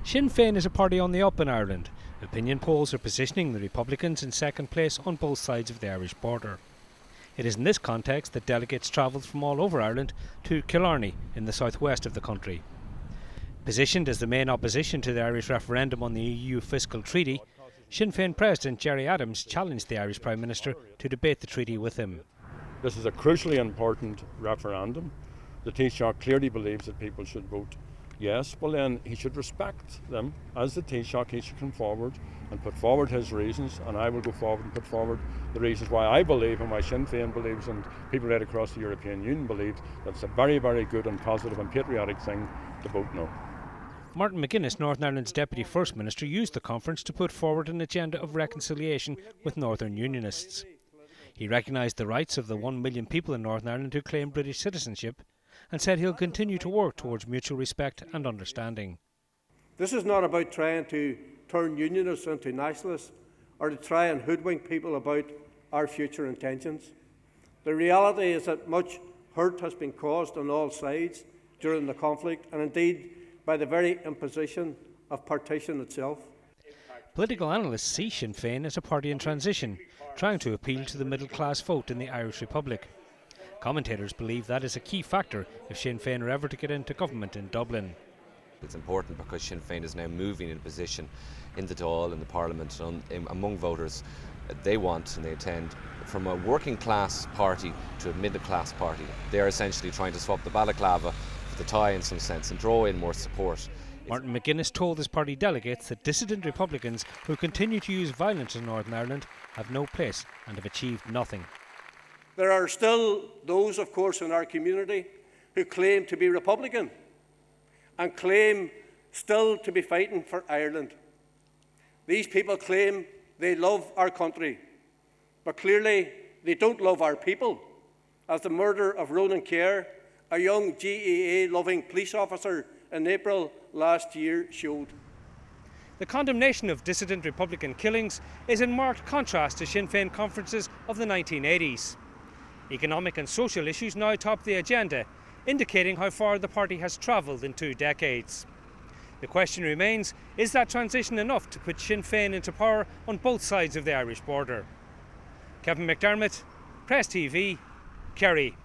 Sinn Féin is a party on the up in Ireland. Opinion polls are positioning the Republicans in second place on both sides of the Irish border. It is in this context that delegates travelled from all over Ireland to Killarney in the southwest of the country. Positioned as the main opposition to the Irish referendum on the EU fiscal treaty, Sinn Féin President Gerry Adams challenged the Irish Prime Minister to debate the treaty with him. This is a crucially important referendum. The Taoiseach clearly believes that people should vote yes. Well, then he should respect them. As the Taoiseach, he should come forward and put forward his reasons, and I will go forward and put forward the reasons why I believe and why Sinn Féin believes and people right across the European Union believe that it's a very, very good and positive and patriotic thing to vote no. Martin McGuinness, Northern Ireland's Deputy First Minister, used the conference to put forward an agenda of reconciliation with Northern Unionists. He recognised the rights of the 1 million people in Northern Ireland who claim British citizenship and said he'll continue to work towards mutual respect and understanding. This is not about trying to turn unionists into nationalists or to try and hoodwink people about our future intentions. The reality is that much hurt has been caused on all sides during the conflict, and indeed by the very imposition of partition itself. Political analysts see Sinn Féin as a party in transition, trying to appeal to the middle-class vote in the Irish Republic. Commentators believe that is a key factor if Sinn Féin are ever to get into government in Dublin. It's important because Sinn Féin is now moving in a position in the Dáil, in the Parliament, among voters. They want and they intend from a working class party to a middle class party. They are essentially trying to swap the balaclava for the tie in some sense and draw in more support. Martin McGuinness told his party delegates that dissident Republicans who continue to use violence in Northern Ireland have no place and have achieved nothing. There are still those, of course, in our community who claim to be Republican and claim still to be fighting for Ireland. These people claim they love our country, but clearly they don't love our people, as the murder of Ronan Kerr, a young GAA-loving police officer in April last year, showed. The condemnation of dissident Republican killings is in marked contrast to Sinn Féin conferences of the 1980s. Economic and social issues now top the agenda, indicating how far the party has travelled in 2 decades. The question remains, is that transition enough to put Sinn Féin into power on both sides of the Irish border? Kevin McDermott, Press TV, Kerry.